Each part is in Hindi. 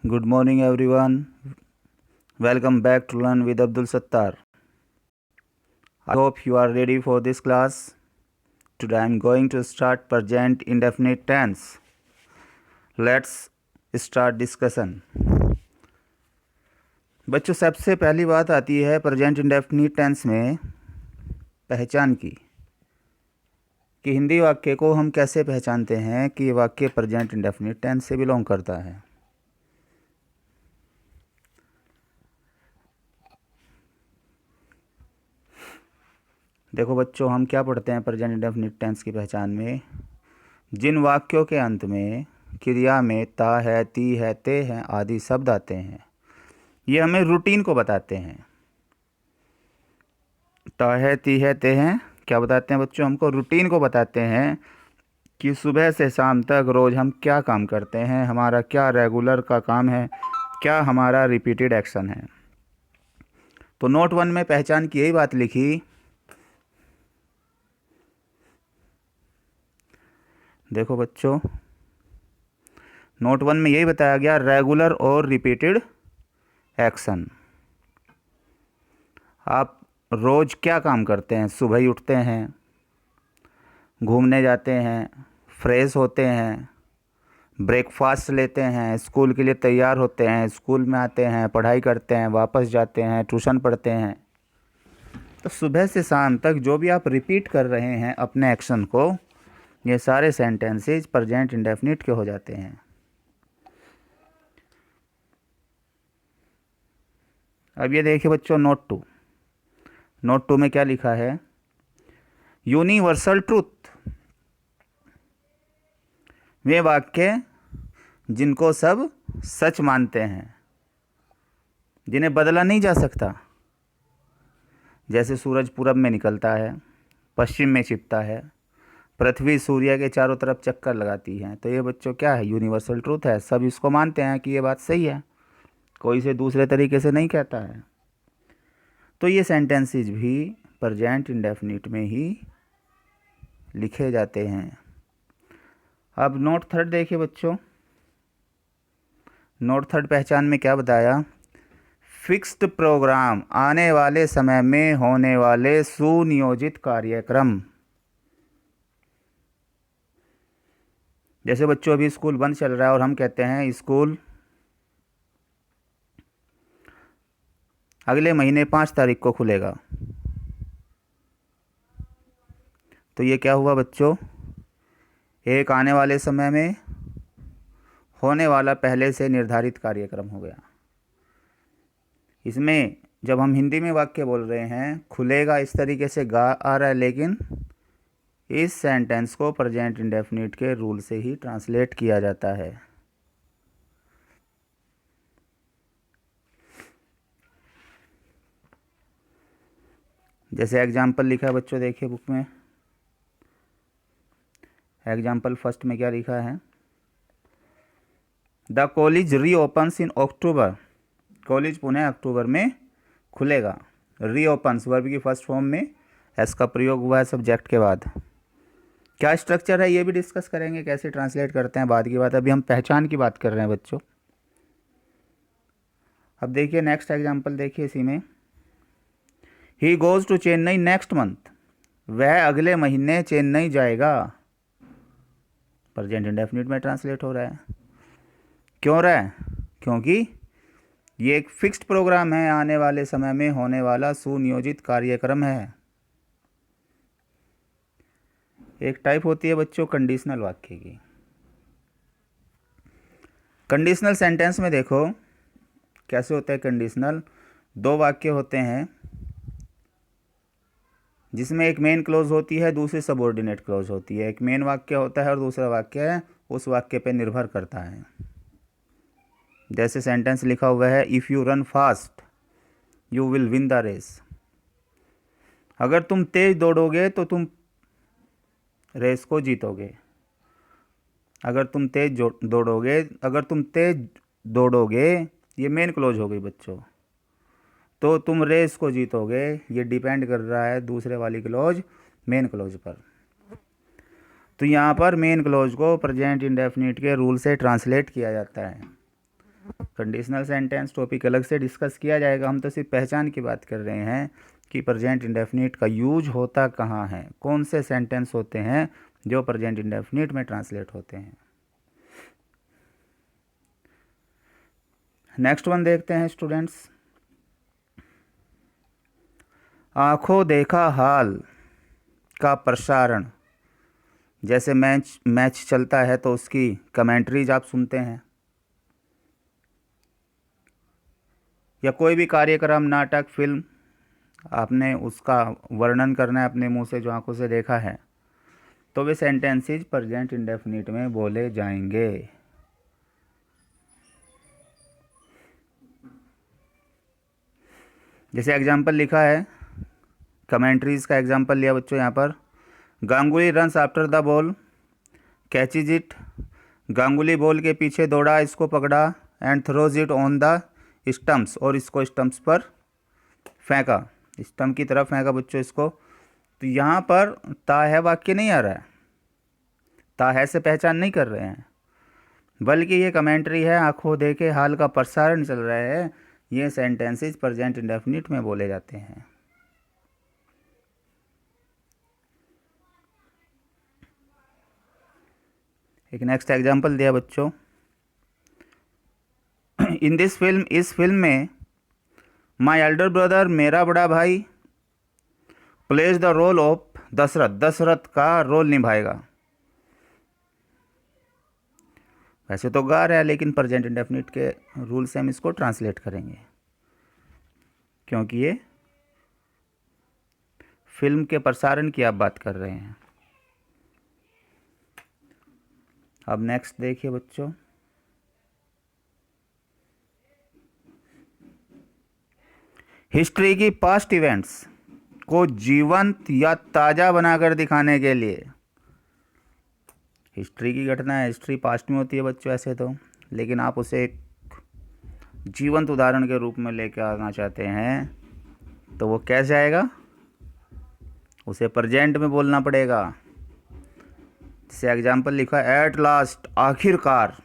Good morning, everyone. Welcome back to Learn with Abdul Sattar. I hope you are ready for this class. Today I am going to start present indefinite tense. Let's start discussion. बच्चों, सबसे पहली बात आती है प्रेजेंट इंडेफिनिट टेंस में पहचान की, कि हिंदी वाक्य को हम कैसे पहचानते हैं कि ये वाक्य प्रेजेंट इंडेफिनिट टेंस से बिलोंग करता है। देखो बच्चों, हम क्या पढ़ते हैं प्रेजेंट इंडेफिनिट टेंस की पहचान में। जिन वाक्यों के अंत में क्रिया में ता है, ती है, ते हैं आदि शब्द आते हैं, ये हमें रूटीन को बताते हैं। ता है, ती है, ते हैं क्या बताते हैं बच्चों? हमको रूटीन को बताते हैं कि सुबह से शाम तक रोज़ हम क्या काम करते हैं, हमारा क्या रेगुलर का काम है, क्या हमारा रिपीटेड एक्शन है। तो नोट 1 में पहचान की यही बात लिखी। देखो बच्चों, नोट 1 में यही बताया गया, रेगुलर और रिपीटेड एक्शन। आप रोज़ क्या काम करते हैं? सुबह ही उठते हैं, घूमने जाते हैं, फ्रेश होते हैं, ब्रेकफास्ट लेते हैं, स्कूल के लिए तैयार होते हैं, स्कूल में आते हैं, पढ़ाई करते हैं, वापस जाते हैं, ट्यूशन पढ़ते हैं। तो सुबह से शाम तक जो भी आप रिपीट कर रहे हैं अपने एक्शन को, ये सारे सेंटेंसेस प्रेजेंट इंडेफिनिट के हो जाते हैं। अब ये देखिए बच्चों, नोट 2 में क्या लिखा है? यूनिवर्सल ट्रूथ, वे वाक्य जिनको सब सच मानते हैं, जिन्हें बदला नहीं जा सकता। जैसे सूरज पूरब में निकलता है, पश्चिम में छिपता है, पृथ्वी सूर्य के चारों तरफ चक्कर लगाती है। तो ये बच्चों क्या है? यूनिवर्सल ट्रूथ है। सब इसको मानते हैं कि ये बात सही है, कोई इसे दूसरे तरीके से नहीं कहता है। तो ये सेंटेंसेस भी प्रेजेंट इंडेफिनिट में ही लिखे जाते हैं। अब नोट 3 देखिए बच्चों, नोट 3 पहचान में क्या बताया? फिक्स्ड प्रोग्राम, आने वाले समय में होने वाले सुनियोजित कार्यक्रम। जैसे बच्चों अभी स्कूल बंद चल रहा है और हम कहते हैं स्कूल अगले महीने 5 तारीख को खुलेगा। तो ये क्या हुआ बच्चों? एक आने वाले समय में होने वाला पहले से निर्धारित कार्यक्रम हो गया। इसमें जब हम हिंदी में वाक्य बोल रहे हैं, खुलेगा इस तरीके से गा आ रहा है, लेकिन इस सेंटेंस को प्रेजेंट इंडेफिनिट के रूल से ही ट्रांसलेट किया जाता है। जैसे एग्जाम्पल लिखा है बच्चों, देखिए बुक में एग्जाम्पल फर्स्ट में क्या लिखा है? The college reopens in October, college पुनः अक्टूबर में खुलेगा। रीओपन्स वर्ब की फर्स्ट फॉर्म में एस का प्रयोग हुआ है सब्जेक्ट के बाद। क्या स्ट्रक्चर है ये भी डिस्कस करेंगे, कैसे ट्रांसलेट करते हैं बाद की बात। अभी हम पहचान की बात कर रहे हैं बच्चों। अब देखिए नेक्स्ट एग्जाम्पल देखिए इसी में, he goes to Chennai next month, वह अगले महीने चेन्नई जाएगा। प्रेजेंट इंडेफिनिट में ट्रांसलेट हो रहा है। क्यों रहा है? क्योंकि ये एक फिक्स्ड प्रोग्राम है, आने वाले समय में होने वाला सुनियोजित कार्यक्रम है। एक टाइप होती है बच्चों कंडीशनल वाक्य की। कंडीशनल सेंटेंस में देखो कैसे होता है कंडीशनल। 2 वाक्य होते हैं जिसमें एक मेन क्लोज होती है, दूसरी सबऑर्डिनेट क्लोज होती है। एक मेन वाक्य होता है और दूसरा वाक्य है उस वाक्य पे निर्भर करता है। जैसे सेंटेंस लिखा हुआ है, if you run fast you will win the race. अगर तुम तेज दौड़ोगे तो तुम रेस को जीतोगे। अगर तुम तेज दौड़ोगे, ये मेन क्लोज हो गई बच्चों, तो तुम रेस को जीतोगे। ये डिपेंड कर रहा है दूसरे वाली क्लोज मेन क्लोज पर। तो यहाँ पर मेन क्लोज को प्रेजेंट इंडेफिनिट के रूल से ट्रांसलेट किया जाता है। कंडीशनल सेंटेंस टॉपिक अलग से डिस्कस किया जाएगा, हम तो सिर्फ पहचान की बात कर रहे हैं कि प्रेजेंट इंडेफिनिट का यूज होता कहाँ है, कौन से सेंटेंस होते हैं जो प्रेजेंट इंडेफिनिट में ट्रांसलेट होते हैं। नेक्स्ट वन देखते हैं स्टूडेंट्स। आंखों देखा हाल का प्रसारण, जैसे मैच चलता है तो उसकी कमेंट्रीज आप सुनते हैं, या कोई भी कार्यक्रम, नाटक, फिल्म, आपने उसका वर्णन करना है अपने मुंह से, जो आंखों से देखा है, तो वे सेंटेंसेस प्रेजेंट इंडेफिनिट में बोले जाएंगे। जैसे एग्जाम्पल लिखा है, कमेंट्रीज का एग्जाम्पल लिया बच्चों यहाँ पर। Ganguly runs after the ball, catches it, Ganguly ball के पीछे दौड़ा, इसको पकड़ा, and throws it on the stumps, और इसको स्टम्प्स पर फेंका, स्टम्प की तरफ फेंका बच्चों इसको। तो यहाँ पर ता है वाक्य नहीं आ रहा है, ता है से पहचान नहीं कर रहे हैं, बल्कि ये कमेंट्री है, आंखों देखे हाल का प्रसारण चल रहा है। ये सेंटेंसेस प्रेजेंट इंडेफिनिट में बोले जाते हैं। एक नेक्स्ट एग्जांपल दिया बच्चों। इन दिस फिल्म, इस फिल्म में, माय एल्डर ब्रदर, मेरा बड़ा भाई, plays the role of Dashrath, Dashrath का रोल निभाएगा। वैसे तो गा रहा है, लेकिन प्रेजेंट इंडेफिनिट के रूल से हम इसको ट्रांसलेट करेंगे, क्योंकि ये फिल्म के प्रसारण की आप बात कर रहे हैं। अब नेक्स्ट देखिए बच्चों। हिस्ट्री की पास्ट इवेंट्स को जीवंत या ताज़ा बनाकर दिखाने के लिए, हिस्ट्री की घटना है, हिस्ट्री पास्ट में होती है बच्चों ऐसे तो, लेकिन आप उसे एक जीवंत उदाहरण के रूप में लेकर आना चाहते हैं, तो वो कैसे आएगा? उसे प्रेजेंट में बोलना पड़ेगा। जैसे एग्जाम्पल लिखा, एट लास्ट, आखिरकार,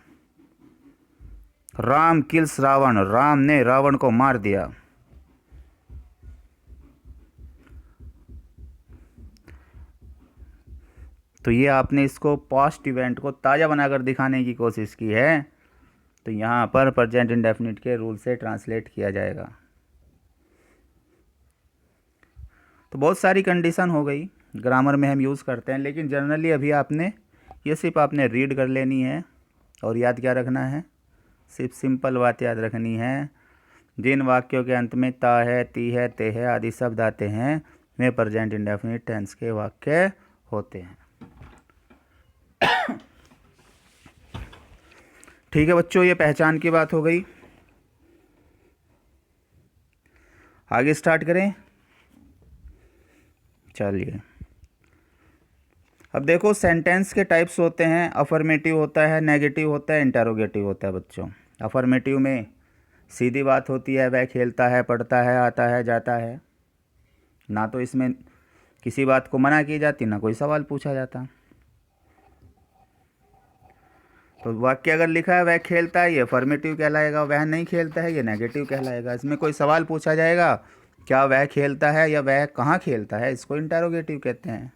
राम किल्स रावण, राम ने रावण को मार दिया। तो ये आपने इसको पास्ट इवेंट को ताज़ा बनाकर दिखाने की कोशिश की है, तो यहाँ पर प्रेजेंट इंडेफिनिट के रूल से ट्रांसलेट किया जाएगा। तो बहुत सारी कंडीशन हो गई, ग्रामर में हम यूज़ करते हैं, लेकिन जनरली अभी आपने ये सिर्फ आपने रीड कर लेनी है, और याद क्या रखना है? सिर्फ सिंपल बात याद रखनी है। जिन वाक्यों के अंत में ता है, ती है, ते है आदि शब्द आते हैं, वे प्रेजेंट इंडेफिनिट टेंस के वाक्य होते हैं। ठीक है बच्चों, ये पहचान की बात हो गई। आगे स्टार्ट करें। चलिए, अब देखो सेंटेंस के टाइप्स होते हैं, अफर्मेटिव होता है, नेगेटिव होता है, इंटरोगेटिव होता है बच्चों। अफर्मेटिव में सीधी बात होती है, वह खेलता है, पढ़ता है, आता है, जाता है, ना तो इसमें किसी बात को मना की जाती, ना कोई सवाल पूछा जाता। तो वाक्य अगर लिखा है वह खेलता है, ये अफर्मेटिव कहलाएगा, वह नहीं खेलता है, ये नेगेटिव कहलाएगा। इसमें कोई सवाल पूछा जाएगा, क्या वह खेलता है या वह कहाँ खेलता है, इसको इंटरोगेटिव कहते हैं।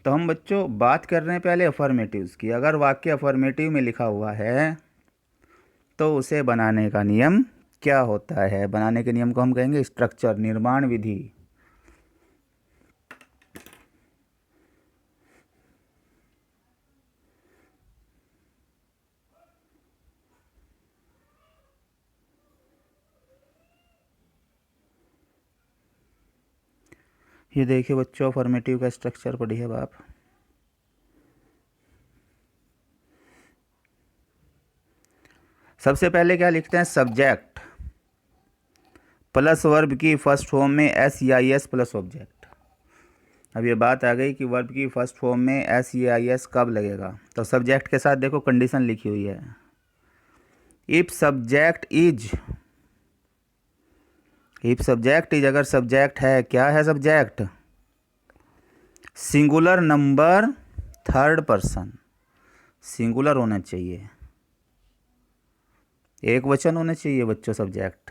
तो हम बच्चों बात कर रहे हैं पहले अफर्मेटिव्स की। अगर वाक्य अफर्मेटिव में लिखा हुआ है तो उसे बनाने का नियम क्या होता है? बनाने के नियम को हम कहेंगे स्ट्रक्चर, निर्माण विधि। ये देखिए बच्चों, अफर्मेटिव का स्ट्रक्चर पढ़िए अब आप। सबसे पहले क्या लिखते हैं? सब्जेक्ट प्लस वर्ब की फर्स्ट फॉर्म में S E I S plus object. अब ये बात आ गई कि वर्ब की फर्स्ट फॉर्म में एस ई आई एस कब लगेगा। तो सब्जेक्ट के साथ देखो कंडीशन लिखी हुई है, if subject is, if subject is, अगर सब्जेक्ट है, क्या है subject? Singular number third person, singular होना चाहिए। एक वचन होने चाहिए बच्चों सब्जेक्ट।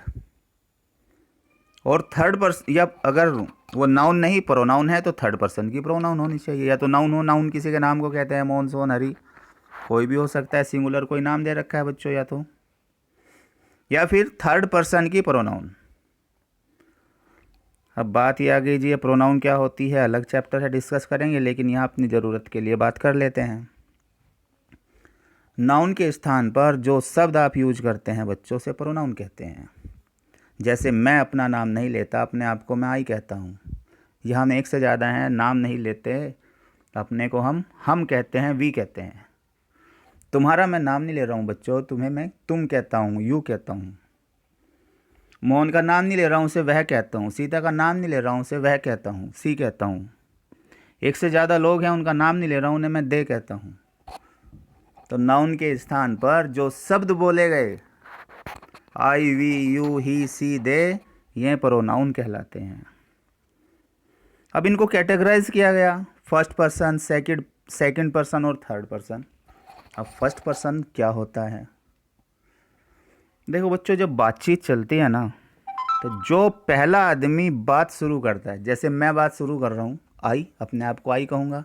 और थर्ड पर्सन, या अगर वो नाउन नहीं प्रोनाउन है तो थर्ड पर्सन की प्रोनाउन होनी चाहिए। या तो नाउन हो, नाउन किसी के नाम को कहते हैं, मोहन सोहन हरी, कोई भी हो सकता है, सिंगुलर कोई नाम दे रखा है बच्चों, या फिर थर्ड पर्सन की प्रोनाउन। अब बात ये आ गई जी, ये प्रोनाउन क्या होती है, अलग चैप्टर है, डिस्कस करेंगे, लेकिन यहाँ अपनी ज़रूरत के लिए बात कर लेते हैं। नाउन के स्थान पर जो शब्द आप यूज करते हैं बच्चों, से प्रोनाउन कहते हैं। जैसे मैं अपना नाम नहीं लेता, अपने आप को मैं आई कहता हूँ। यह हम एक से ज़्यादा हैं, नाम नहीं लेते, अपने को हम कहते हैं, वी कहते हैं। तुम्हारा मैं नाम नहीं ले रहा हूँ बच्चों, तुम्हें मैं तुम कहता हूँ, यू कहता हूँ। मोहन का नाम नहीं ले रहा हूँ, उसे वह कहता हूँ। सीता का नाम नहीं ले रहा हूँ, उसे वह कहता हूँ, सी कहता हूँ। एक से ज़्यादा लोग हैं, उनका नाम नहीं ले रहा हूँ, उन्हें मैं दे कहता हूँ। तो नाउन के स्थान पर जो शब्द बोले गए, आई, वी, यू, ही, सी, दे, ये प्रोनाउन कहलाते हैं। अब इनको कैटेगराइज किया गया, फर्स्ट पर्सन, सेकंड पर्सन और थर्ड पर्सन। अब फर्स्ट पर्सन क्या होता है? देखो बच्चों, जब बातचीत चलती है ना, तो जो पहला आदमी बात शुरू करता है, जैसे मैं बात शुरू कर रहा हूँ, आई, अपने आप को आई कहूँगा,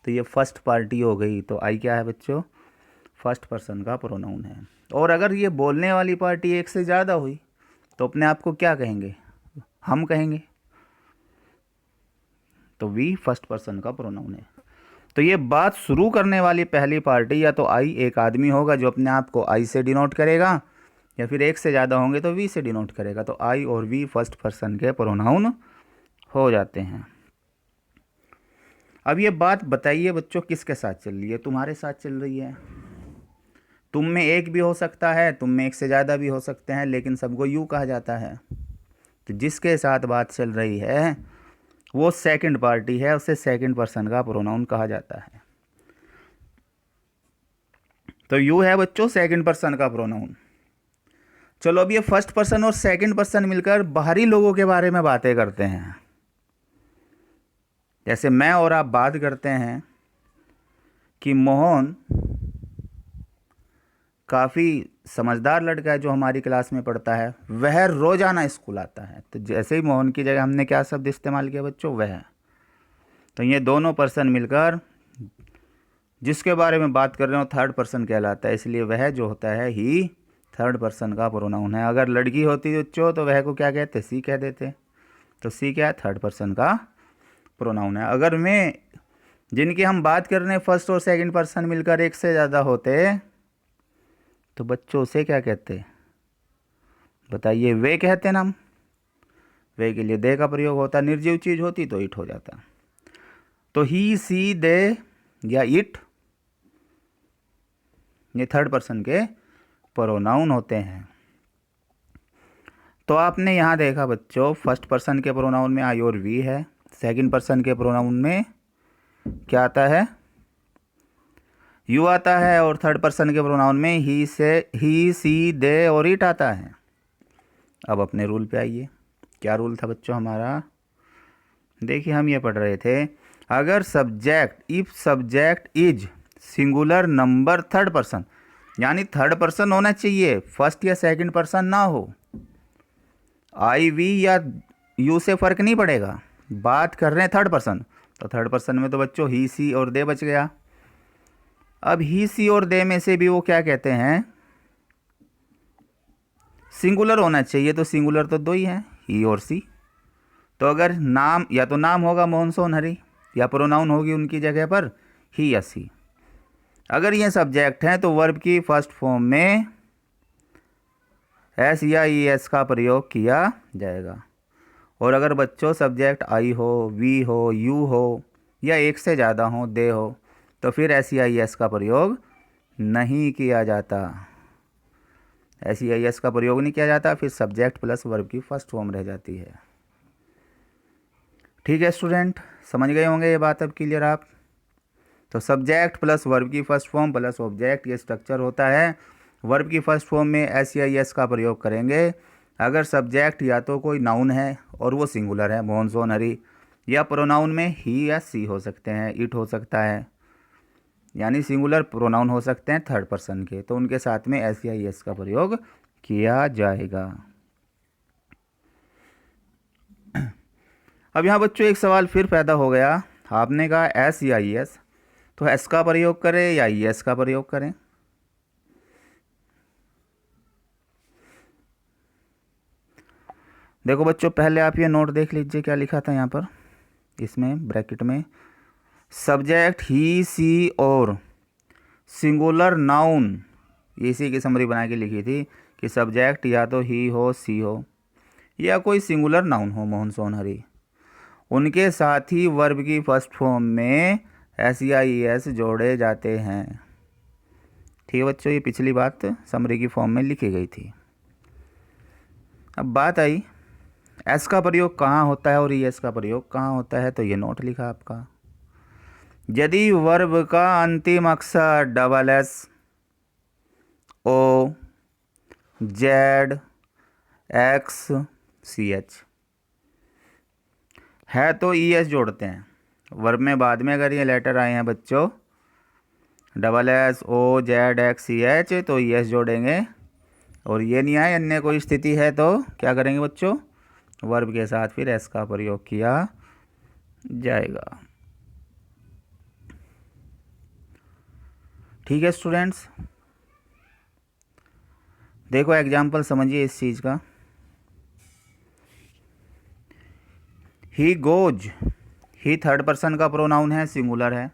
तो ये फर्स्ट पार्टी हो गई। तो आई क्या है बच्चों? फर्स्ट पर्सन का प्रोनाउन है। और अगर ये बोलने वाली पार्टी एक से ज़्यादा हुई तो अपने आप को क्या कहेंगे? हम कहेंगे। तो वी फर्स्ट पर्सन का प्रोनाउन है। तो ये बात शुरू करने वाली पहली पार्टी या तो आई, एक आदमी होगा जो अपने आप को आई से डिनोट करेगा, या फिर एक से ज़्यादा होंगे तो वी से डिनोट करेगा। तो आई और वी फर्स्ट पर्सन के प्रोनाउन हो जाते हैं। अब ये बात बताइए बच्चों, किसके साथ चल रही है? तुम्हारे साथ चल रही है। तुम में एक भी हो सकता है, तुम में एक से ज़्यादा भी हो सकते हैं, लेकिन सबको यू कहा जाता है। तो जिसके साथ बात चल रही है वो सेकंड पार्टी है, उसे सेकंड पर्सन का प्रोनाउन कहा जाता है। तो यू है बच्चों सेकंड पर्सन का प्रोनाउन। चलो अब ये फर्स्ट पर्सन और सेकंड पर्सन मिलकर बाहरी लोगों के बारे में बातें करते हैं। जैसे मैं और आप बात करते हैं कि मोहन काफ़ी समझदार लड़का है जो हमारी क्लास में पढ़ता है, वह रोज़ाना स्कूल आता है। तो जैसे ही मोहन की जगह हमने क्या शब्द इस्तेमाल किया बच्चों? वह। तो ये दोनों पर्सन मिलकर जिसके बारे में बात कर रहे हो थर्ड पर्सन कहलाता है, इसलिए वह जो होता है ही थर्ड पर्सन का प्रोनाउन है। अगर लड़की होती बच्चों तो वह को क्या कहते? सी कह देते। तो सी क्या है? थर्ड पर्सन का प्रोनाउन है। अगर मैं जिनकी हम बात कर रहे हैं फर्स्ट और सेकंड पर्सन मिलकर एक से ज़्यादा होते तो बच्चों उसे क्या कहते? बताइए। वे कहते ना हम। वे के लिए दे का प्रयोग होता, निर्जीव चीज़ होती तो इट हो जाता। तो ही, सी, दे या इट, ये थर्ड पर्सन के प्रोनाउन होते हैं। तो आपने यहाँ देखा बच्चों, फर्स्ट पर्सन के प्रोनाउन में आई और वी है, सेकंड पर्सन के प्रोनाउन में क्या आता है? यू आता है, और थर्ड पर्सन के प्रोनाउन में ही, सी, दे और इट आता है। अब अपने रूल पे आइए। क्या रूल था बच्चों हमारा? देखिए हम ये पढ़ रहे थे, अगर subject, if subject is singular number third person, यानी थर्ड पर्सन होना चाहिए, फर्स्ट या सेकंड पर्सन ना हो। आई, वी या यू से फ़र्क नहीं पड़ेगा, बात कर रहे हैं थर्ड पर्सन। तो थर्ड पर्सन में तो बच्चों ही, सी और दे बच गया। अब ही, सी और दे में से भी वो क्या कहते हैं? सिंगुलर होना चाहिए। तो सिंगुलर तो दो ही हैं, ही और सी। तो अगर नाम, या तो नाम होगा मोहन सोहन हरी, या प्रोनाउन होगी उनकी जगह पर ही या सी। अगर ये सब्जेक्ट हैं तो वर्ब की फर्स्ट फॉर्म में एस या ई एस का प्रयोग किया जाएगा। और अगर बच्चों सब्जेक्ट आई हो, वी हो, यू हो, या एक से ज़्यादा हो, दे हो, तो फिर एस या ई एस का प्रयोग नहीं किया जाता। एस या ई एस का प्रयोग नहीं किया जाता, फिर सब्जेक्ट प्लस वर्ब की फर्स्ट फॉर्म रह जाती है। ठीक है स्टूडेंट, समझ गए होंगे ये बात अब क्लियर आप? तो सब्जेक्ट प्लस वर्ब की फर्स्ट फॉर्म प्लस ऑब्जेक्ट, ये स्ट्रक्चर होता है। वर्ब की फर्स्ट फॉर्म में एस या ई एस का प्रयोग करेंगे अगर सब्जेक्ट या तो कोई नाउन है और वो सिंगुलर है, मोहन सोहन हरी, या प्रोनाउन में ही या सी हो सकते हैं, इट हो सकता है, यानी सिंगुलर प्रोनाउन हो सकते हैं थर्ड पर्सन के, तो उनके साथ में एस या एस का प्रयोग किया जाएगा। अब यहाँ बच्चों एक सवाल फिर पैदा हो गया, आपने कहा एस या एस, तो एस का प्रयोग करें या एस का प्रयोग करें? देखो बच्चों, पहले आप ये नोट देख लीजिए क्या लिखा था यहाँ पर, इसमें ब्रैकेट में सब्जेक्ट ही सी और सिंगुलर नाउन, इसी की समरी बना के लिखी थी कि सब्जेक्ट या तो ही हो, सी हो, या कोई सिंगुलर नाउन हो, मोहन सोन हरी, उनके साथ ही वर्ब की फर्स्ट फॉर्म में एस या एस जोड़े जाते हैं। ठीक है बच्चों, ये पिछली बात समरी की फॉर्म में लिखी गई थी। अब बात आई एस का प्रयोग कहाँ होता है और एस का प्रयोग कहाँ होता है, तो ये नोट लिखा आपका, यदि वर्ब का अंतिम अक्षर double S, O, Z, X, C H है तो ई एस जोड़ते हैं। वर्ब में बाद में अगर ये लेटर आए हैं बच्चों double S, O, Z, X, C H, तो ई एस जोड़ेंगे, और ये नहीं आए अन्य कोई स्थिति है तो क्या करेंगे बच्चों, वर्ब के साथ फिर एस का प्रयोग किया जाएगा। ठीक है स्टूडेंट्स, देखो एग्जाम्पल समझिए इस चीज़ का। He goes, he third person का प्रोनाउन है, सिंगुलर है,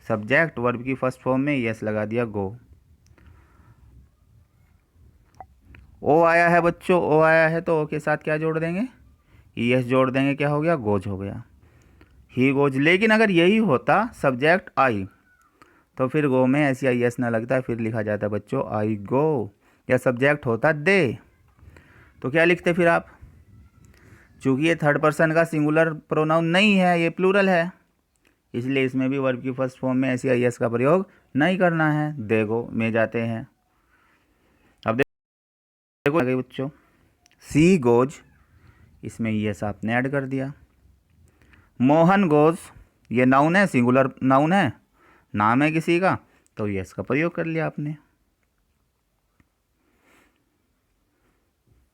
सब्जेक्ट वर्ब की फर्स्ट फॉर्म में यस लगा दिया, गो। ओ आया है बच्चों, ओ आया है तो ओ के साथ क्या जोड़ देंगे, यस जोड़ देंगे, क्या हो गया, गोज हो गया, ही गोज। लेकिन अगर यही होता सब्जेक्ट आई, तो फिर गो में एस या यस ना लगता, फिर लिखा जाता बच्चों आई गो, या सब्जेक्ट होता दे, तो क्या लिखते फिर आप, चूंकि ये थर्ड पर्सन का सिंगुलर प्रोनाउन नहीं है, ये प्लूरल है, इसलिए इसमें भी वर्ब की फर्स्ट फॉर्म में एस या यस का प्रयोग नहीं करना है, दे गो में जाते हैं। अब देखो आ गई बच्चों, सी गोज, इसमें यस आपने ऐड कर दिया। मोहन गोज, ये नाउन है, सिंगुलर नाउन है, नाम है किसी का, तो यस का प्रयोग कर लिया आपने।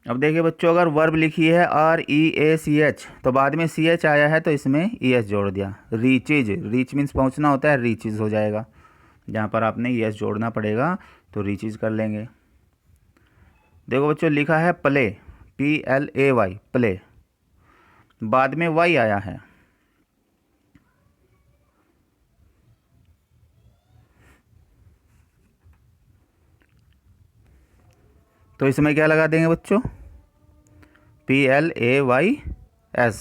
अब देखिए बच्चों, अगर वर्ब लिखी है are E A C H, तो बाद में सी एच आया है तो इसमें ई एस जोड़ दिया, रीचेज, रीच मीन्स पहुंचना होता है, रीचेज हो जाएगा, जहाँ पर आपने ई एस जोड़ना पड़ेगा तो रीचेज कर लेंगे। देखो बच्चों लिखा है play, P L A Y, play, बाद में वाई आया है, तो इसमें क्या लगा देंगे बच्चों, P L A Y S,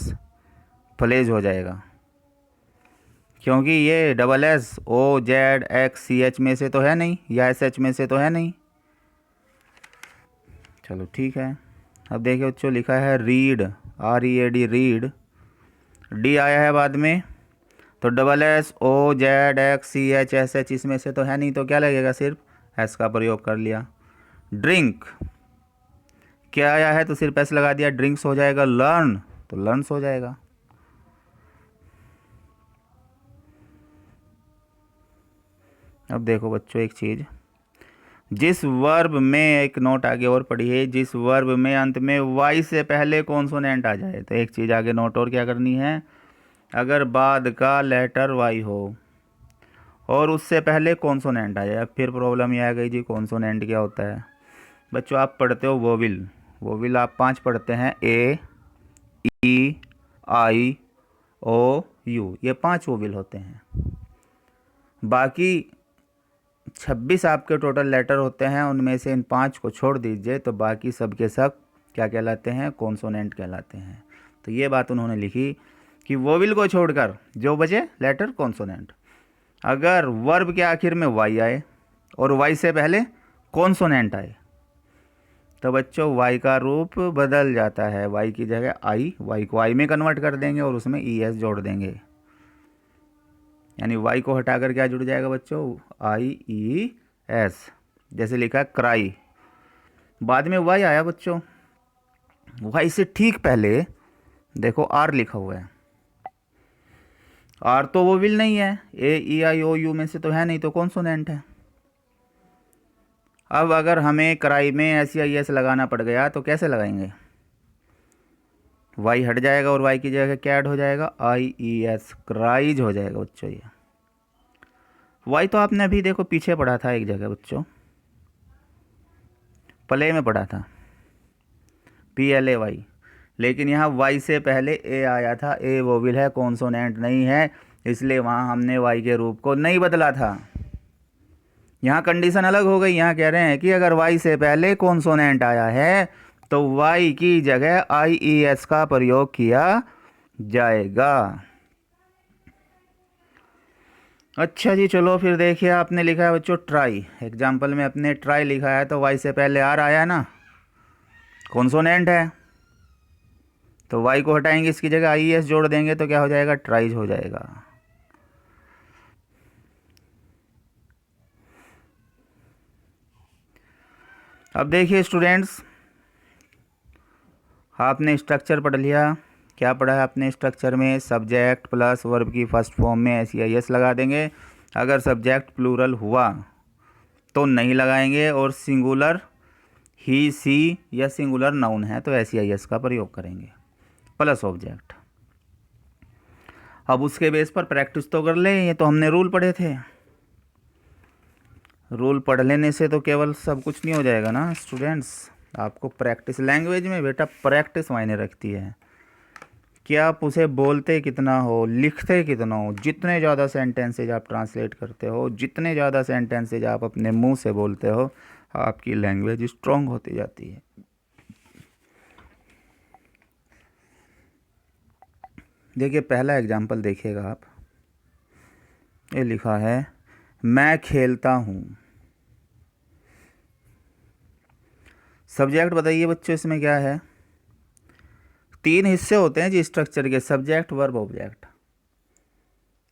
plays हो जाएगा, क्योंकि ये double S O Z X C H में से तो है नहीं, या एस एच में से तो है नहीं। चलो ठीक है, अब देखिए बच्चों लिखा है read, R E A D, read, D आया है बाद में, तो double S O Z X C H S H इसमें से तो है नहीं, तो क्या लगेगा, सिर्फ एस का प्रयोग कर लिया। ड्रिंक, क्या आया है तो सिर्फ एस लगा दिया, ड्रिंक्स हो जाएगा। लर्न, तो लर्न्स हो जाएगा। अब देखो बच्चों एक चीज़, जिस वर्ब में, एक नोट आगे और पढ़ी है, जिस वर्ब में अंत में वाई से पहले कॉन्सोनेंट आ जाए, तो एक चीज़ आगे नोट और क्या करनी है, अगर बाद का लेटर वाई हो और उससे पहले कॉन्सोनेंट आ जाए, फिर प्रॉब्लम ये आ गई जी, कॉन्सोनेंट क्या होता है बच्चों, आप पढ़ते हो वोविल, वोविल आप 5 पढ़ते हैं, ए, ई, आई, ओ, यू, ये 5 वोविल होते हैं, बाकी 26 आपके टोटल लेटर होते हैं, उनमें से इन 5 को छोड़ दीजिए तो बाकी सब के सब क्या कहलाते हैं, कॉन्सोनेंट कहलाते हैं। तो ये बात उन्होंने लिखी कि वोविल को छोड़कर जो बचे लेटर कॉन्सोनेंट, अगर वर्ब के आखिर में वाई आए और वाई से पहले कॉन्सोनेंट आए, तो बच्चों वाई का रूप बदल जाता है, वाई की जगह आई, वाई को आई में कन्वर्ट कर देंगे और उसमें ई एस जोड़ देंगे, यानी वाई को हटाकर क्या जुड़ जाएगा बच्चों, आई ई एस, जैसे लिखा है क्राई, बाद में वाई आया बच्चों, वाई से ठीक पहले देखो आर लिखा हुआ है, आर तो वोविल नहीं है, ए ई आई ओ यू में से तो है नहीं, तो कॉन्सोनेंट है। अब अगर हमें क्राई में एस आई एस लगाना पड़ गया तो कैसे लगाएंगे? वाई हट जाएगा और वाई की जगह क्या ऐड हो जाएगा? आई ई एस, क्राइज हो जाएगा बच्चों ये। वाई तो आपने अभी देखो पीछे पढ़ा था एक जगह बच्चों, प्ले में पढ़ा था, पी एल ए वाई। लेकिन यहाँ वाई से पहले ए आया था, ए वोविल है, कॉन्सोनेंट नहीं है, इसलिए वहाँ हमने वाई के रूप को नहीं बदला था। यहाँ कंडीशन अलग हो गई। यहाँ कह रहे हैं कि अगर वाई से पहले कॉन्सोनेंट आया है तो वाई की जगह आई ई एस का प्रयोग किया जाएगा। अच्छा जी, चलो फिर देखिए, आपने लिखा है बच्चों ट्राई। एग्जाम्पल में अपने ट्राई लिखा है तो वाई से पहले आर आया ना, कॉन्सोनेंट है, तो वाई को हटाएंगे, इसकी जगह आई एस जोड़ देंगे तो क्या हो जाएगा? ट्राइज हो जाएगा। अब देखिए स्टूडेंट्स, आपने स्ट्रक्चर पढ़ लिया। क्या पढ़ा है आपने स्ट्रक्चर में? सब्जेक्ट प्लस वर्ब की फर्स्ट फॉर्म में एस आई एस लगा देंगे। अगर सब्जेक्ट प्लूरल हुआ तो नहीं लगाएंगे, और सिंगुलर ही सी या सिंगुलर नाउन है तो एस आई एस का प्रयोग करेंगे प्लस ऑब्जेक्ट। अब उसके बेस पर प्रैक्टिस तो कर लें, ये तो हमने रूल पढ़े थे। रूल पढ़ लेने से तो केवल सब कुछ नहीं हो जाएगा ना स्टूडेंट्स, आपको प्रैक्टिस, लैंग्वेज में बेटा प्रैक्टिस मायने रखती है कि आप उसे बोलते कितना हो, लिखते कितना हो। जितने ज़्यादा सेंटेंसेज आप ट्रांसलेट करते हो, जितने ज़्यादा सेंटेंसेज आप अपने मुंह से बोलते हो, आपकी लैंग्वेज स्ट्रांग होती जाती है। देखिए पहला एग्जाम्पल देखिएगा आप, ये लिखा है मैं खेलता हूँ। सब्जेक्ट बताइए बच्चों इसमें क्या है? 3 हिस्से होते हैं जी स्ट्रक्चर के, सब्जेक्ट वर्ब ऑब्जेक्ट।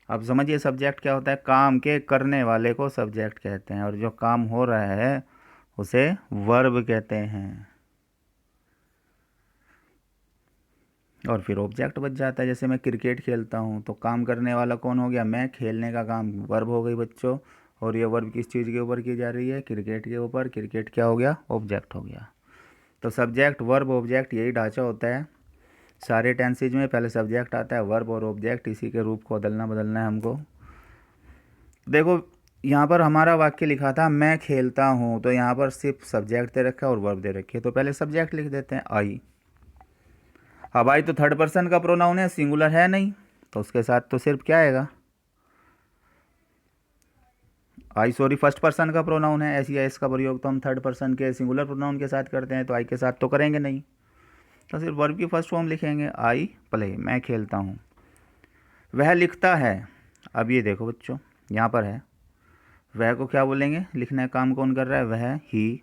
अब समझिए सब्जेक्ट क्या होता है? काम के करने वाले को सब्जेक्ट कहते हैं, और जो काम हो रहा है उसे वर्ब कहते हैं। और फिर ऑब्जेक्ट बच जाता है। जैसे मैं क्रिकेट खेलता हूँ तो काम करने वाला कौन हो गया? मैं। खेलने का काम वर्ब हो गई बच्चों, और ये वर्ब किस चीज़ के ऊपर की जा रही है? क्रिकेट के ऊपर। क्रिकेट क्या हो गया? ऑब्जेक्ट हो गया। तो सब्जेक्ट वर्ब ऑब्जेक्ट यही ढांचा होता है सारे टेंसेज में। पहले सब्जेक्ट आता है, वर्ब और ऑब्जेक्ट, इसी के रूप को बदलना है हमको। देखो यहाँ पर हमारा वाक्य लिखा था मैं खेलता हूँ, तो यहाँ पर सिर्फ सब्जेक्ट दे रखा है और वर्ब दे रखी है, तो पहले सब्जेक्ट लिख देते हैं आई। अब आई तो थर्ड पर्सन का प्रोनाउन है, सिंगुलर है नहीं, तो उसके साथ तो सिर्फ क्या आएगा? आई, सॉरी, फर्स्ट पर्सन का प्रोनाउन है। एस या एस का प्रयोग तो हम थर्ड पर्सन के सिंगुलर प्रोनाउन के साथ करते हैं, तो आई के साथ तो करेंगे नहीं, तो सिर्फ वर्ब की फर्स्ट फॉर्म लिखेंगे, आई प्ले, मैं खेलता हूँ। वह लिखता है। अब ये देखो बच्चों, यहाँ पर है, वह को क्या बोलेंगे? लिखने का काम कौन कर रहा है? वह, ही।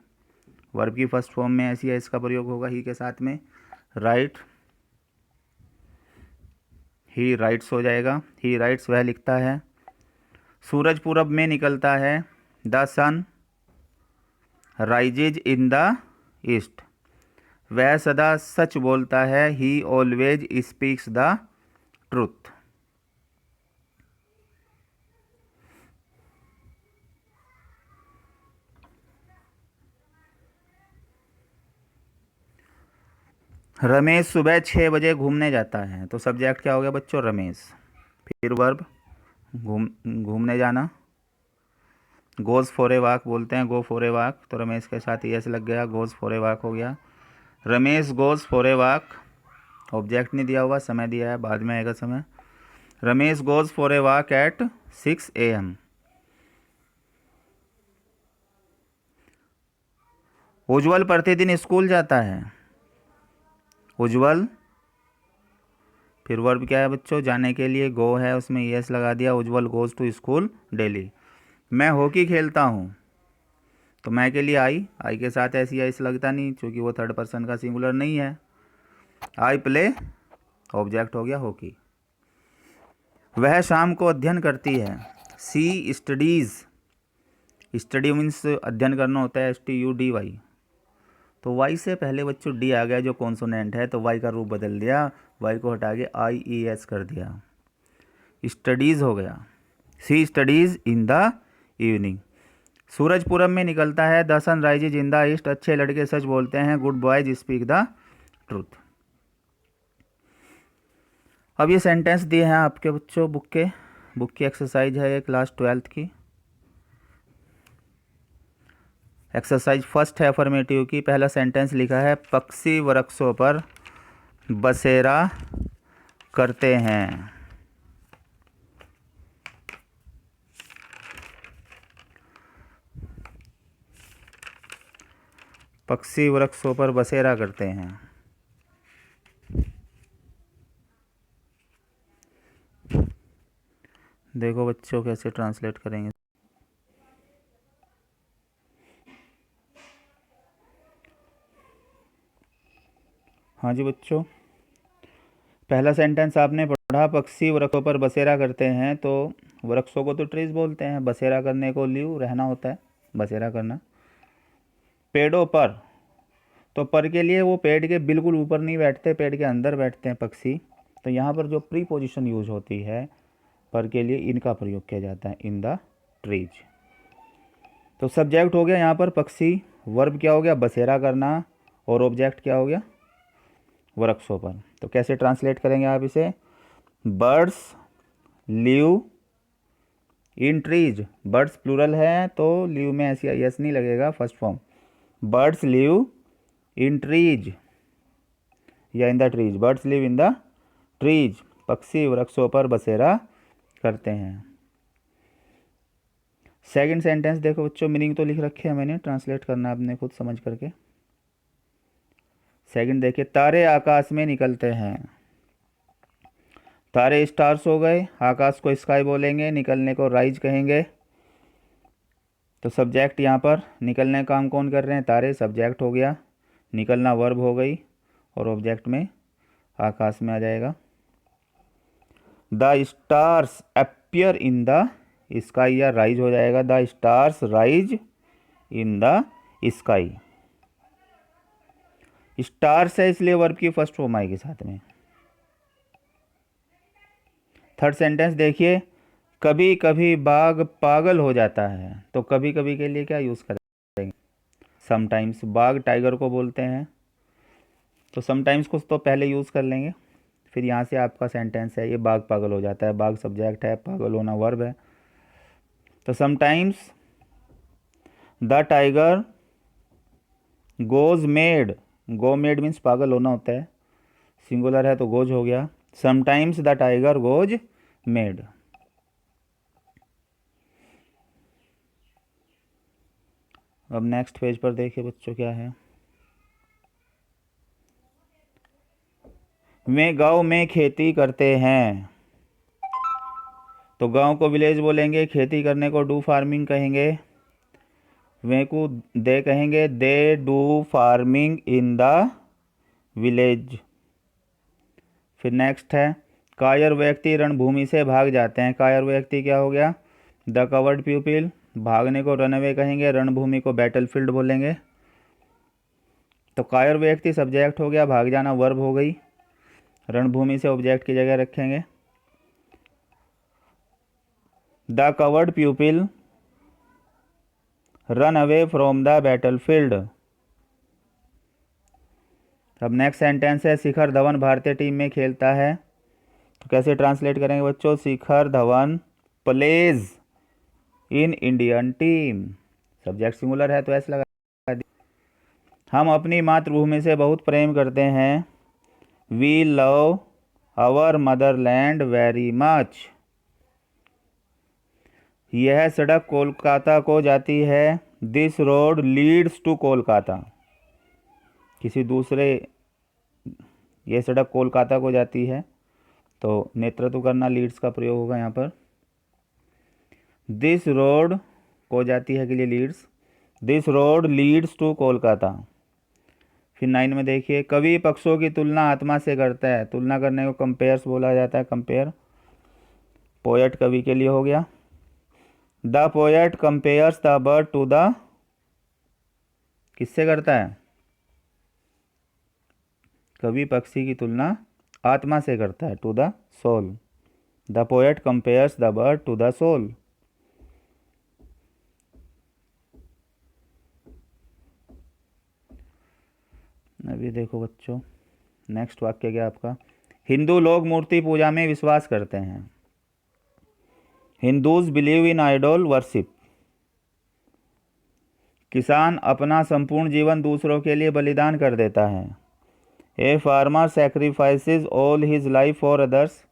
वर्ब की फर्स्ट फॉर्म में एस या एस का प्रयोग होगा ही के साथ में। राइट, ही राइट्स हो जाएगा, ही राइट्स, वह लिखता है। सूरज पूरब में निकलता है, the sun rises in the east. वह सदा सच बोलता है, he always speaks the truth. Ramesh सुबह 6 बजे घूमने जाता है, तो सब्जेक्ट क्या हो गया बच्चों? रमेश। फिर वर्ब घूमने जाना, गोज़ फॉर ए वॉक बोलते हैं, गो फॉर ए वॉक, तो रमेश के साथ यस लग गया, गोज़ फॉर ए वॉक हो गया। Ramesh goes for a walk, object नहीं दिया हुआ, समय दिया है, बाद में आएगा समय। Ramesh goes for a walk at 6 AM। उज्जवल प्रतिदिन स्कूल जाता है, उज्जवल। फिर वर्ब क्या है बच्चों? जाने के लिए गो है, उसमें यस लगा दिया, उज्जवल गोज़ टू स्कूल डेली। मैं हॉकी खेलता हूँ, तो मैं के लिए आई के साथ ऐसी आई लगता नहीं, क्योंकि वो थर्ड पर्सन का सिंगुलर नहीं है। आई प्ले, ऑब्जेक्ट हो गया हॉकी। वह शाम को अध्ययन करती है, सी स्टडीज़। स्टडी मीन्स अध्ययन करना होता है, STUDY। तो वाई से पहले बच्चों डी आ गया जो कॉन्सोनेंट है, तो वाई का रूप बदल दिया, वाई को हटा के IES कर दिया। स्टडीज़ हो गया, she studies in the evening. सूरज पूरब में निकलता है, the sun rises in the east, अच्छे लड़के सच बोलते हैं, good boys speak the truth. अब ये सेंटेंस दिए हैं आपके बच्चों बुक की एक्सरसाइज है ये क्लास 12th की। एक्सरसाइज फर्स्ट है अफर्मेटिव की। पहला सेंटेंस लिखा है पक्षी वृक्षों पर बसेरा करते हैं। पक्षी वृक्षों पर बसेरा करते हैं। देखो बच्चों कैसे ट्रांसलेट करेंगे। हाँ जी बच्चों, पहला सेंटेंस आपने पढ़ा पक्षी वृक्षों पर बसेरा करते हैं, तो वृक्षों को तो ट्रीज बोलते हैं, बसेरा करने को लीव रहना होता है, बसेरा करना। पेड़ों पर, तो पर के लिए वो पेड़ के बिल्कुल ऊपर नहीं बैठते, पेड़ के अंदर बैठते हैं पक्षी। तो यहाँ पर जो प्रीपोजिशन यूज होती है पर के लिए, इनका प्रयोग किया जाता है, इन द ट्रीज। तो सब्जेक्ट हो गया यहाँ पर पक्षी, वर्ब क्या हो गया बसेरा करना, और ऑब्जेक्ट क्या हो गया वृक्षों पर। तो कैसे ट्रांसलेट करेंगे आप इसे, birds live in trees. Birds plural है तो लिव में ऐसी यस नहीं लगेगा, first form. Birds live in trees या in the trees, birds live in the trees, पक्षी वृक्षों पर बसेरा करते हैं। सेकंड सेंटेंस देखो बच्चों, मीनिंग तो लिख रखे हैं मैंने, ट्रांसलेट करना आपने खुद समझ करके। सेकंड देखिए, तारे आकाश में निकलते हैं। तारे स्टार्स हो गए, आकाश को स्काई बोलेंगे, निकलने को राइज कहेंगे। तो सब्जेक्ट यहाँ पर निकलने का काम कौन कर रहे हैं, तारे सब्जेक्ट हो गया, निकलना वर्ब हो गई, और ऑब्जेक्ट में आकाश में आ जाएगा। The stars appear in the sky, या राइज हो जाएगा, the stars rise in the sky. Stars है इसलिए वर्ब की फर्स्ट फॉर्म आएगी साथ में। थर्ड सेंटेंस देखिए, कभी कभी बाघ पागल हो जाता है। तो कभी कभी के लिए क्या यूज़ करेंगे, समटाइम्स। बाघ टाइगर को बोलते हैं, तो समटाइम्स को तो पहले यूज़ कर लेंगे, फिर यहाँ से आपका सेंटेंस है ये, बाघ पागल हो जाता है, बाघ सब्जेक्ट है, पागल होना वर्ब है। तो sometimes the tiger goes made, go made means पागल होना होता है, सिंगुलर है तो गोज हो गया। Sometimes the tiger goes made. अब नेक्स्ट पेज पर देखिए बच्चों क्या है, वे गांव में खेती करते हैं। तो गांव को विलेज बोलेंगे, खेती करने को डू फार्मिंग कहेंगे, वे को दे कहेंगे, they do farming in the village. फिर नेक्स्ट है, कायर व्यक्ति रणभूमि से भाग जाते हैं। कायर व्यक्ति क्या हो गया, द कवर्ड प्यूपिल, भागने को रनअवे कहेंगे, रणभूमि को बैटलफील्ड बोलेंगे। तो कायर व्यक्ति सब्जेक्ट हो गया, भाग जाना वर्ब हो गई, रणभूमि से ऑब्जेक्ट की जगह रखेंगे। The covered प्यूपिल run away from the battlefield. अब नेक्स्ट सेंटेंस है, शिखर धवन भारतीय टीम में खेलता है। तो कैसे ट्रांसलेट करेंगे बच्चों, Shikhar Dhawan plays in Indian team, subject singular है तो ऐसे लगा दी। हम अपनी मातृभूमि से बहुत प्रेम करते हैं, we love our motherland very much. यह सड़क कोलकाता को जाती है, this road leads to Kolkata, किसी दूसरे, यह सड़क कोलकाता को जाती है, तो नेतृत्व करना लीड्स का प्रयोग होगा यहाँ पर। दिस रोड को जाती है के लिए leads, this road leads to Kolkata. फिर 9 में देखिए, कवि पक्षों की तुलना आत्मा से करता है। तुलना करने को कंपेयर्स बोला जाता है, कंपेयर। पोएट कवि के लिए हो गया, the poet compares the bird to the, किससे करता है, कवि पक्षी की तुलना आत्मा से करता है, to the soul. The poet compares the bird to the soul. अभी देखो बच्चों, नेक्स्ट वाक्य क्या आपका। हिंदू लोग मूर्ति पूजा में विश्वास करते हैं। Hindus believe in idol worship. किसान अपना संपूर्ण जीवन दूसरों के लिए बलिदान कर देता है। A farmer sacrifices all his life for others,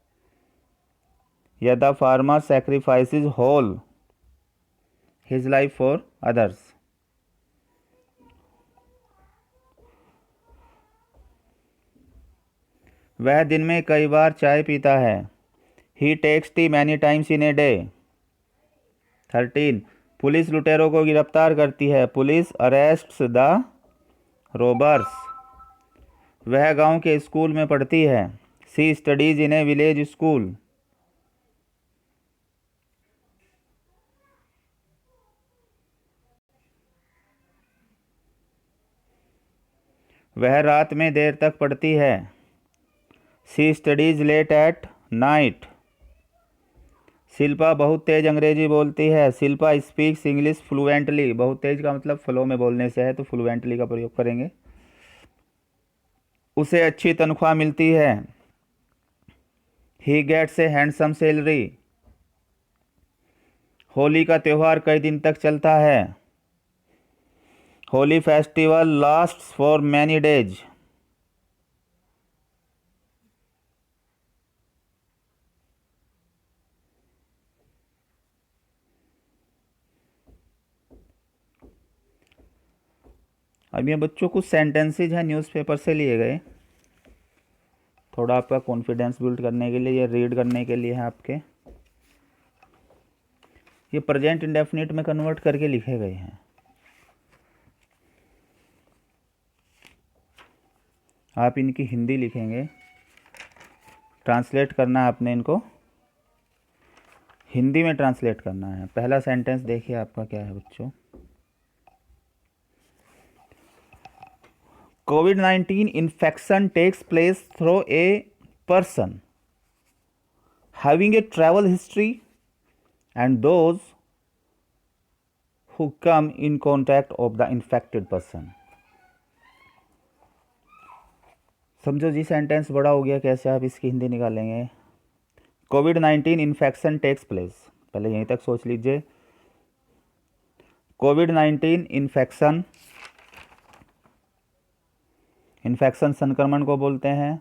या the farmer sacrifices whole his life for others. वह दिन में कई बार चाय पीता है। He takes tea many times in a day. 13, police लुटेरों को गिरफ्तार करती है। Police arrests the robbers. वह गांव के स्कूल में पढ़ती है। She studies in a village school. वह रात में देर तक पढ़ती है। She studies late at night. Shilpa बहुत तेज अंग्रेजी बोलती है। Shilpa speaks English fluently. बहुत तेज का मतलब फ्लो में बोलने से है, तो फ्लुएंटली का प्रयोग करेंगे। उसे अच्छी तनख्वाह मिलती है। He gets a handsome salary. Holi का त्यौहार कई दिन तक चलता है। Holi festival lasts for many days. अब ये बच्चों कुछ सेंटेंसेज हैं न्यूज़पेपर से लिए गए, थोड़ा आपका कॉन्फिडेंस बिल्ड करने के लिए, ये रीड करने के लिए है आपके। ये प्रेजेंट इंडेफिनिट में कन्वर्ट करके लिखे गए हैं। आप इनकी हिंदी लिखेंगे, ट्रांसलेट करना है आपने, इनको हिंदी में ट्रांसलेट करना है। पहला सेंटेंस देखिए आपका क्या है बच्चों। COVID-19 infection takes place through a person having a travel history and those who come in contact of the infected person। समझो जी, सेंटेंस बड़ा हो गया, कैसे आप इसकी हिंदी निकालेंगे। COVID-19 इन्फेक्शन टेक्स प्लेस, पहले यहीं तक सोच लीजिए। COVID-19 इन्फेक्शन संक्रमण को बोलते हैं।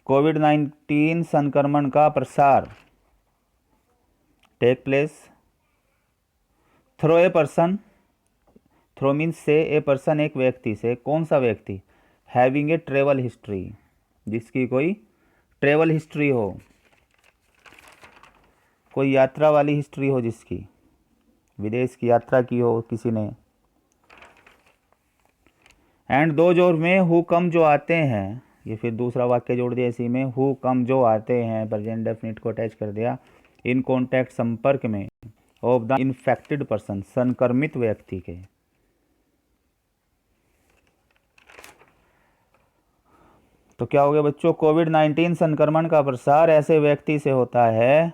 COVID-19 संक्रमण का प्रसार take place through a person. Through means से, ए पर्सन एक व्यक्ति से। कौन सा व्यक्ति? हैविंग ए ट्रेवल हिस्ट्री, जिसकी कोई ट्रेवल हिस्ट्री हो, कोई यात्रा वाली हिस्ट्री हो, जिसकी विदेश की यात्रा की हो किसी ने। एंड दो जोर में हु कम जो आते हैं, ये फिर दूसरा वाक्य जोड़ दिया इसी में, हु कम जो आते हैं, प्रेजेंट डेफिनिट को अटैच कर दिया। इन कॉन्टैक्ट संपर्क में, ऑफ द इन्फेक्टेड पर्सन संक्रमित व्यक्ति के। तो क्या हो गया बच्चों, COVID-19 संक्रमण का प्रसार ऐसे व्यक्ति से होता है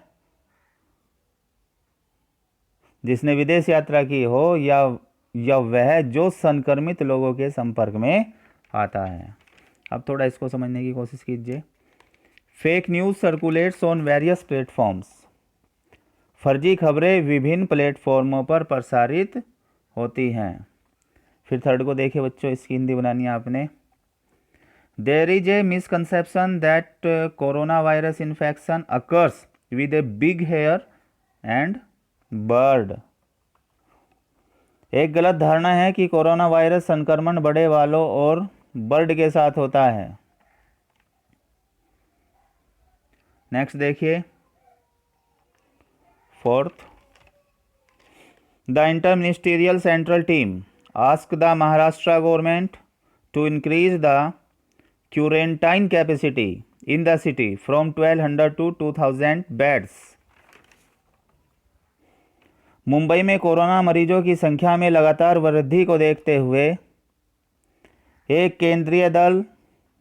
जिसने विदेश यात्रा की हो, या वह जो संक्रमित लोगों के संपर्क में आता है। अब थोड़ा इसको समझने की कोशिश कीजिए। Fake news circulates on various platforms. फर्जी खबरें विभिन्न प्लेटफॉर्मों पर प्रसारित होती हैं। फिर थर्ड को देखिए बच्चों, इसकी हिंदी बनानी है आपने। There is a misconception that corona virus infection occurs with a big hair and bird. एक गलत धारणा है कि कोरोना वायरस संक्रमण बड़े वालों और बर्ड के साथ होता है। नेक्स्ट देखिए, fourth, the inter ministerial central team ask the Maharashtra government to increase the quarantine capacity in the city from 1200 to 2000 beds. Mumbai में कोरोना मरीजों की संख्या में लगातार वृद्धि को देखते हुए एक केंद्रीय दल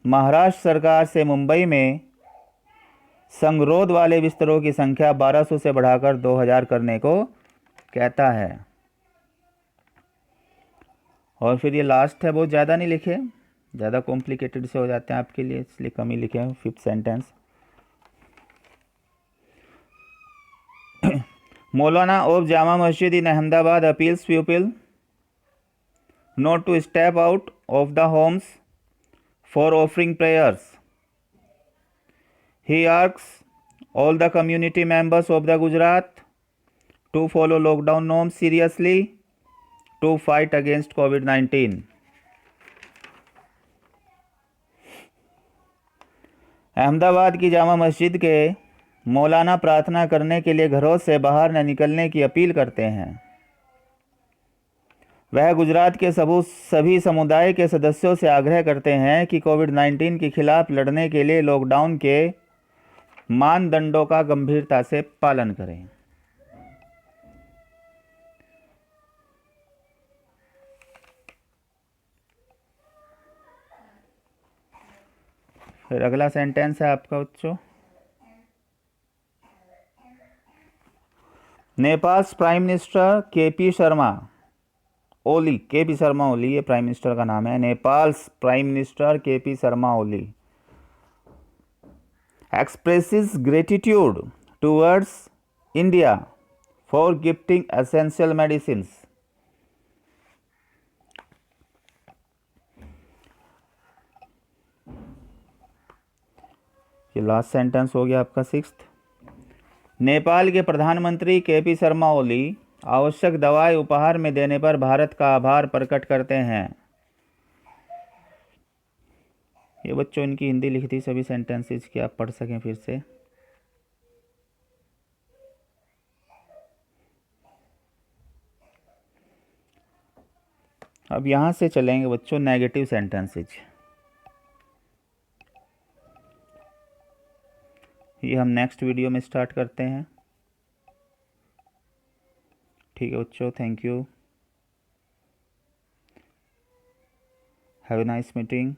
महाराष्ट्र सरकार से मुंबई में संगरोध वाले बिस्तरों की संख्या 1200 से बढ़ाकर 2000 करने को कहता है। और फिर ये लास्ट है, बहुत ज़्यादा नहीं लिखे, ज़्यादा कॉम्प्लिकेटेड से हो जाते हैं आपके लिए, इसलिए कम ही लिखे हैं। 5th sentence, Maulana of Jama Masjid in Ahmedabad appeals people not to step out of the homes for offering prayers. He asks all the community members of the Gujarat to follow lockdown norms seriously to fight against COVID-19. Ahmedabad की जामा मस्जिद के मौलाना प्रार्थना करने के लिए घरों से बाहर न निकलने की अपील करते हैं। वह गुजरात के सभी समुदाय के सदस्यों से आग्रह करते हैं कि कोविड-19 के खिलाफ लड़ने के लिए लॉकडाउन के मानदंडों का गंभीरता से पालन करें। फिर अगला सेंटेंस है आपका बच्चों, Nepal prime minister KP Sharma Oli, KP Sharma Oli ये प्राइम मिनिस्टर का नाम है। Nepal prime minister KP Sharma Oli expresses gratitude towards India for gifting essential medicines. ये लास्ट सेंटेंस हो गया आपका 6th। नेपाल के प्रधानमंत्री केपी शर्मा ओली आवश्यक दवाएं उपहार में देने पर भारत का आभार प्रकट करते हैं। ये बच्चों इनकी हिंदी लिखी थी सभी सेंटेंसेस की, आप पढ़ सकें फिर से। अब यहाँ से चलेंगे बच्चों नेगेटिव सेंटेंसेज। ये हम नेक्स्ट वीडियो में स्टार्ट करते हैं। ठीक है बच्चों, thank you, have a nice meeting.